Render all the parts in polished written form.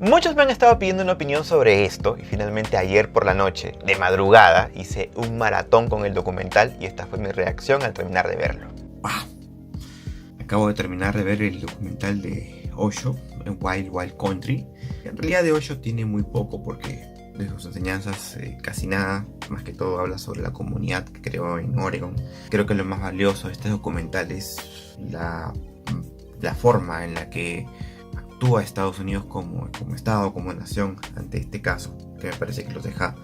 Muchos me han estado pidiendo una opinión sobre esto y finalmente ayer por la noche, de madrugada, hice un maratón con el documental y esta fue mi reacción al terminar de verlo. Acabo de terminar de ver el documental de Osho, en Wild Wild Country. En realidad de Osho tiene muy poco porque de sus enseñanzas casi nada, más que todo habla sobre la comunidad que creó en Oregon. Creo que lo más valioso de este documental es la forma en la que actúa Estados Unidos como Estado, como nación ante este caso, que me parece que los deja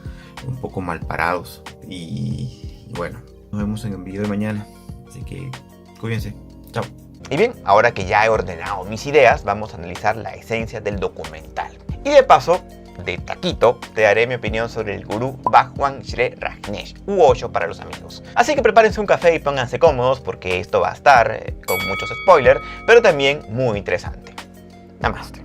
un poco mal parados. Y bueno, nos vemos en el video de mañana, así que cuídense, chao. Y bien, ahora que ya he ordenado mis ideas, vamos a analizar la esencia del documental. Y de paso, de taquito, te daré mi opinión sobre el gurú Bhagwan Shree Rajneesh, u Osho para los amigos. Así que prepárense un café y pónganse cómodos porque esto va a estar con muchos spoilers, pero también muy interesante. Namaste.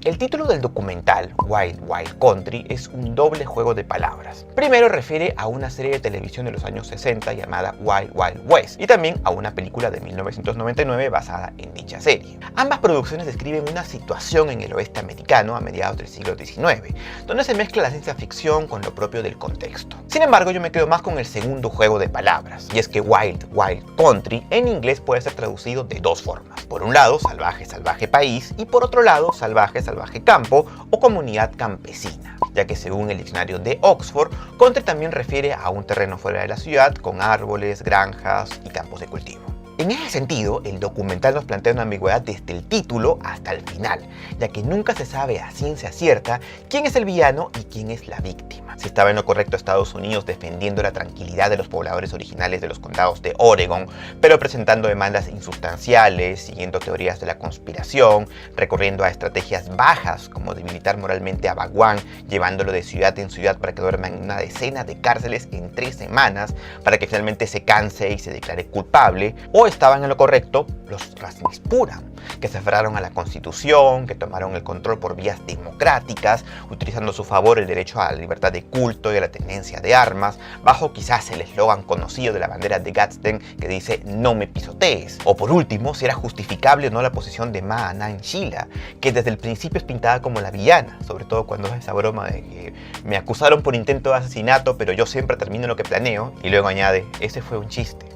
El título del documental, Wild Wild Country, es un doble juego de palabras. Primero refiere a una serie de televisión de los años 60 llamada Wild Wild West y también a una película de 1999 basada en dicha serie. Ambas producciones describen una situación en el oeste americano a mediados del siglo XIX, donde se mezcla la ciencia ficción con lo propio del contexto. Sin embargo, yo me quedo más con el segundo juego de palabras, y es que Wild Wild Country en inglés puede ser traducido de dos formas. Por un lado, salvaje, salvaje país, y por otro lado, salvaje, salvaje campo o comunidad campesina, ya que según el diccionario de Oxford, country también refiere a un terreno fuera de la ciudad con árboles, granjas y campos de cultivo. En ese sentido, el documental nos plantea una ambigüedad desde el título hasta el final, ya que nunca se sabe a ciencia cierta quién es el villano y quién es la víctima. Si estaba en lo correcto Estados Unidos defendiendo la tranquilidad de los pobladores originales de los condados de Oregon, pero presentando demandas insustanciales, siguiendo teorías de la conspiración, recurriendo a estrategias bajas como debilitar moralmente a Bhagwan, llevándolo de ciudad en ciudad para que duerma en una decena de cárceles en 3 semanas, para que finalmente se canse y se declare culpable, o estaban en lo correcto los Rajneeshpuram, que se aferraron a la Constitución, que tomaron el control por vías democráticas, utilizando a su favor el derecho a la libertad de culto y a la tenencia de armas, bajo quizás el eslogan conocido de la bandera de Gadsden que dice "no me pisotees". O por último, si era justificable o no la posición de Ma Anand Sheela, que desde el principio es pintada como la villana, sobre todo cuando es esa broma de que me acusaron por intento de asesinato, pero yo siempre termino lo que planeo, y luego añade "ese fue un chiste".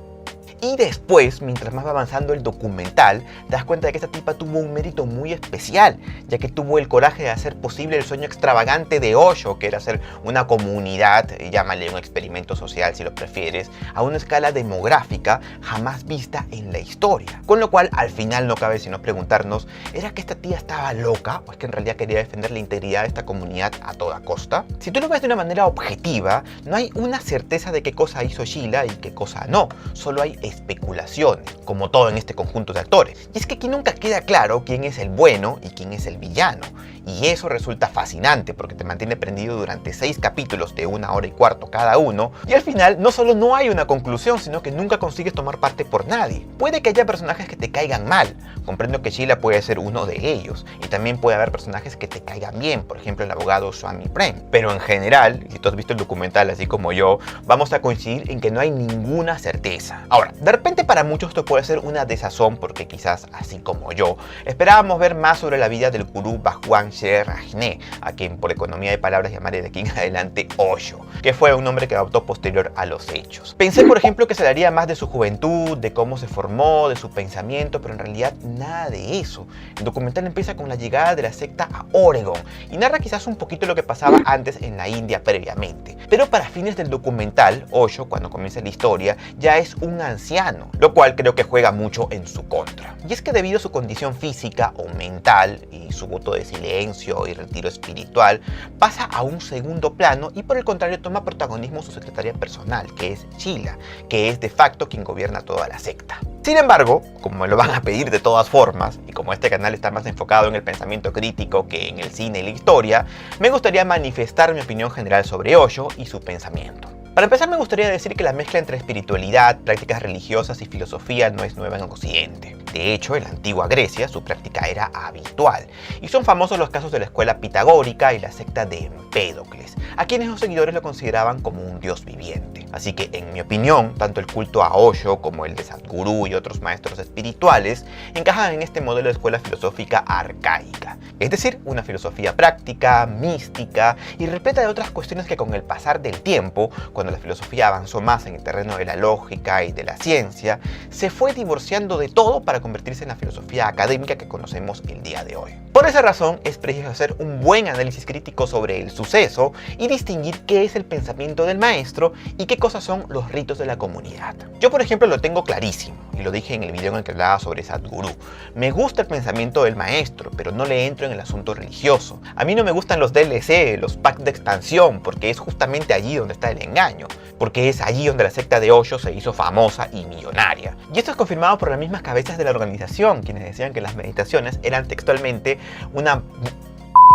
Y después, mientras más va avanzando el documental, te das cuenta de que esta tipa tuvo un mérito muy especial, ya que tuvo el coraje de hacer posible el sueño extravagante de Osho, que era hacer una comunidad, llámale un experimento social si lo prefieres, a una escala demográfica jamás vista en la historia. Con lo cual, al final no cabe sino preguntarnos, ¿era que esta tía estaba loca o es que en realidad quería defender la integridad de esta comunidad a toda costa? Si tú lo ves de una manera objetiva, no hay una certeza de qué cosa hizo Sheela y qué cosa no, solo hay especulaciones, como todo en este conjunto de actores. Y es que aquí nunca queda claro quién es el bueno y quién es el villano. Y eso resulta fascinante porque te mantiene prendido durante 6 capítulos de 1 hora y cuarto cada uno. Y al final no solo no hay una conclusión, sino que nunca consigues tomar parte por nadie. Puede que haya personajes que te caigan mal. Comprendo que Sheela puede ser uno de ellos. Y también puede haber personajes que te caigan bien. Por ejemplo, el abogado Swami Prem. Pero en general, si tú has visto el documental así como yo, vamos a coincidir en que no hay ninguna certeza. Ahora, de repente para muchos esto puede ser una desazón porque quizás, así como yo, esperábamos ver más sobre la vida del gurú Bhagwan Shree Rajneesh, a quien por economía de palabras llamaré de aquí en adelante Osho, que fue un nombre que adoptó posterior a los hechos. Pensé, por ejemplo, que se daría más de su juventud, de cómo se formó, de su pensamiento, pero en realidad nada de eso. El documental empieza con la llegada de la secta a Oregon y narra quizás un poquito lo que pasaba antes en la India previamente. Pero para fines del documental, Osho, cuando comienza la historia, ya es un anciano, lo cual creo que juega mucho en su contra. Y es que debido a su condición física o mental y su voto de silencio y retiro espiritual, pasa a un segundo plano y por el contrario toma protagonismo su secretaria personal, que es Sheela, que es de facto quien gobierna toda la secta. Sin embargo, como me lo van a pedir de todas formas, y como este canal está más enfocado en el pensamiento crítico que en el cine y la historia, me gustaría manifestar mi opinión general sobre Osho y su pensamiento. Para empezar, me gustaría decir que la mezcla entre espiritualidad, prácticas religiosas y filosofía no es nueva en Occidente. De hecho, en la antigua Grecia su práctica era habitual, y son famosos los casos de la escuela pitagórica y la secta de Empédocles, a quienes los seguidores lo consideraban como un dios viviente. Así que, en mi opinión, tanto el culto a Osho como el de Sadhguru y otros maestros espirituales encajan en este modelo de escuela filosófica arcaica, es decir, una filosofía práctica, mística y repleta de otras cuestiones que con el pasar del tiempo, cuando la filosofía avanzó más en el terreno de la lógica y de la ciencia, se fue divorciando de todo para convertirse en la filosofía académica que conocemos el día de hoy. Por esa razón, es preciso hacer un buen análisis crítico sobre el suceso y distinguir qué es el pensamiento del maestro y qué cosas son los ritos de la comunidad. Yo, por ejemplo, lo tengo clarísimo, y lo dije en el video en el que hablaba sobre Sadhguru. Me gusta el pensamiento del maestro, pero no le entro en el asunto religioso. A mí no me gustan los DLC, los packs de expansión, porque es justamente allí donde está el engaño, porque es allí donde la secta de Osho se hizo famosa y millonaria. Y esto es confirmado por las mismas cabezas de la organización, quienes decían que las meditaciones eran textualmente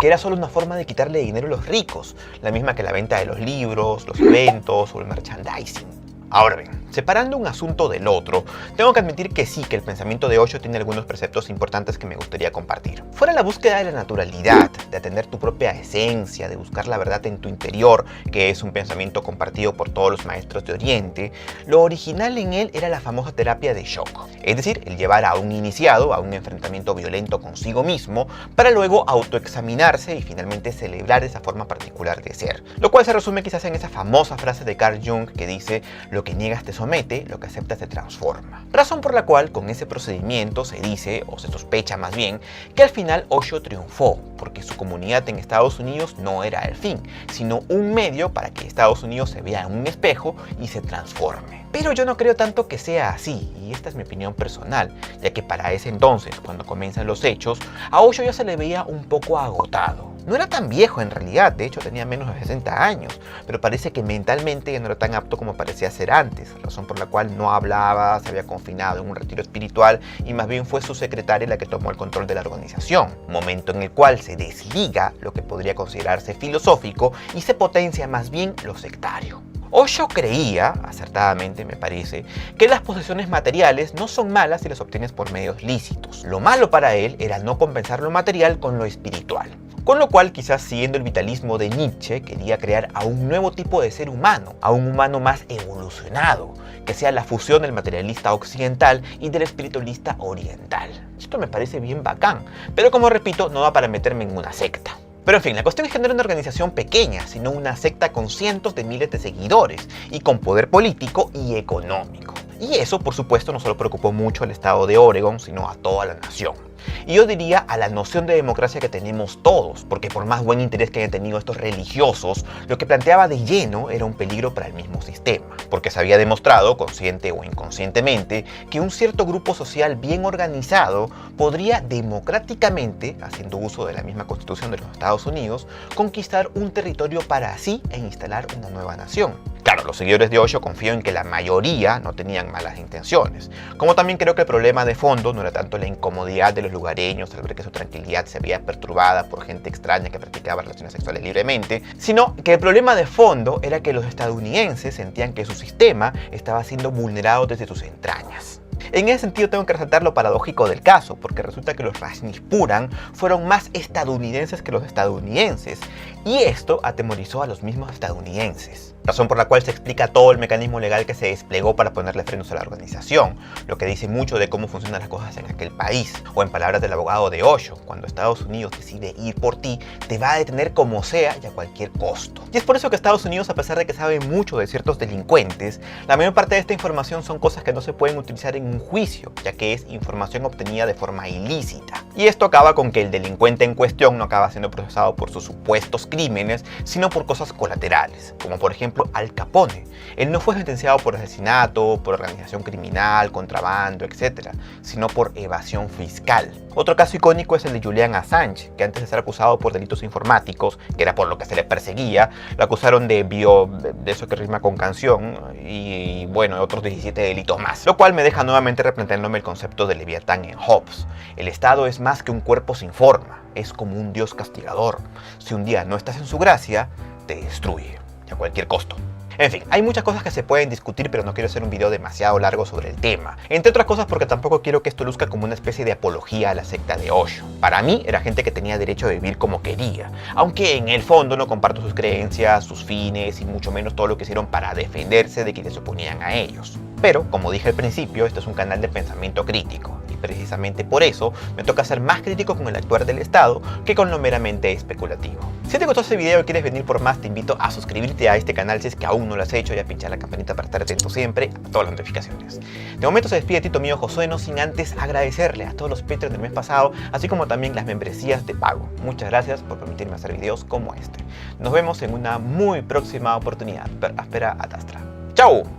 que era solo una forma de quitarle dinero a los ricos, la misma que la venta de los libros, los eventos o el merchandising. Ahora bien, separando un asunto del otro, tengo que admitir que sí, que el pensamiento de Osho tiene algunos preceptos importantes que me gustaría compartir. Fuera la búsqueda de la naturalidad, de atender tu propia esencia, de buscar la verdad en tu interior, que es un pensamiento compartido por todos los maestros de Oriente, lo original en él era la famosa terapia de shock, es decir, el llevar a un iniciado a un enfrentamiento violento consigo mismo para luego autoexaminarse y finalmente celebrar esa forma particular de ser, lo cual se resume quizás en esa famosa frase de Carl Jung que dice: lo que niegas te somete, lo que aceptas te transforma. Razón por la cual con ese procedimiento se dice, o se sospecha más bien, que al final Osho triunfó, porque su comunidad en Estados Unidos no era el fin, sino un medio para que Estados Unidos se vea en un espejo y se transforme. Pero yo no creo tanto que sea así, y esta es mi opinión personal, ya que para ese entonces, cuando comienzan los hechos, a Osho ya se le veía un poco agotado. No era tan viejo en realidad, de hecho tenía menos de 60 años, pero parece que mentalmente ya no era tan apto como parecía ser antes, razón por la cual no hablaba, se había confinado en un retiro espiritual y más bien fue su secretaria la que tomó el control de la organización, momento en el cual se desliga lo que podría considerarse filosófico y se potencia más bien lo sectario. Osho creía, acertadamente me parece, que las posesiones materiales no son malas si las obtienes por medios lícitos. Lo malo para él era no compensar lo material con lo espiritual. Con lo cual, quizás siguiendo el vitalismo de Nietzsche, quería crear a un nuevo tipo de ser humano, a un humano más evolucionado, que sea la fusión del materialista occidental y del espiritualista oriental. Esto me parece bien bacán, pero como repito, no da para meterme en una secta. Pero en fin, la cuestión es que no era una organización pequeña, sino una secta con cientos de miles de seguidores y con poder político y económico. Y eso, por supuesto, no solo preocupó mucho al estado de Oregon, sino a toda la nación. Y yo diría a la noción de democracia que tenemos todos, porque por más buen interés que hayan tenido estos religiosos, lo que planteaba de lleno era un peligro para el mismo sistema, porque se había demostrado, consciente o inconscientemente, que un cierto grupo social bien organizado podría democráticamente, haciendo uso de la misma constitución de los Estados Unidos, conquistar un territorio para sí e instalar una nueva nación. Claro, los seguidores de Osho confío en que la mayoría no tenían malas intenciones, como también creo que el problema de fondo no era tanto la incomodidad de los lugareños al ver que su tranquilidad se veía perturbada por gente extraña que practicaba relaciones sexuales libremente, sino que el problema de fondo era que los estadounidenses sentían que su sistema estaba siendo vulnerado desde sus entrañas. En ese sentido tengo que resaltar lo paradójico del caso, porque resulta que los Rajneeshpuram fueron más estadounidenses que los estadounidenses, y esto atemorizó a los mismos estadounidenses. Razón por la cual se explica todo el mecanismo legal que se desplegó para ponerle frenos a la organización, lo que dice mucho de cómo funcionan las cosas en aquel país, o en palabras del abogado de Osho, cuando Estados Unidos decide ir por ti, te va a detener como sea y a cualquier costo. Y es por eso que Estados Unidos, a pesar de que sabe mucho de ciertos delincuentes, la mayor parte de esta información son cosas que no se pueden utilizar en un juicio, ya que es información obtenida de forma ilícita. Y esto acaba con que el delincuente en cuestión no acaba siendo procesado por sus supuestos crímenes, sino por cosas colaterales, como por ejemplo Al Capone. Él no fue sentenciado por asesinato, por organización criminal, contrabando, etc., sino por evasión fiscal. Otro caso icónico es el de Julian Assange, que antes de ser acusado por delitos informáticos, que era por lo que se le perseguía, lo acusaron de eso que rima con canción, y bueno, otros 17 delitos más. Lo cual me deja nuevamente replanteándome el concepto de Leviatán en Hobbes. El Estado es más que un cuerpo sin forma, es como un Dios castigador. Si un día no estás en su gracia, te destruye, y a cualquier costo. En fin, hay muchas cosas que se pueden discutir, pero no quiero hacer un video demasiado largo sobre el tema. Entre otras cosas porque tampoco quiero que esto luzca como una especie de apología a la secta de Osho. Para mí era gente que tenía derecho a vivir como quería, aunque en el fondo no comparto sus creencias, sus fines y mucho menos todo lo que hicieron para defenderse de quienes se oponían a ellos. Pero, como dije al principio, este es un canal de pensamiento crítico, y precisamente por eso me toca ser más crítico con el actuar del Estado que con lo meramente especulativo. Si te gustó este video y quieres venir por más, te invito a suscribirte a este canal si es que aún no lo has hecho y a pinchar la campanita para estar atento siempre a todas las notificaciones. De momento se despide Tito mío Josué, no sin antes agradecerle a todos los Patreons del mes pasado, así como también las membresías de pago. Muchas gracias por permitirme hacer videos como este. Nos vemos en una muy próxima oportunidad. Per aspera ad astra. ¡Chao!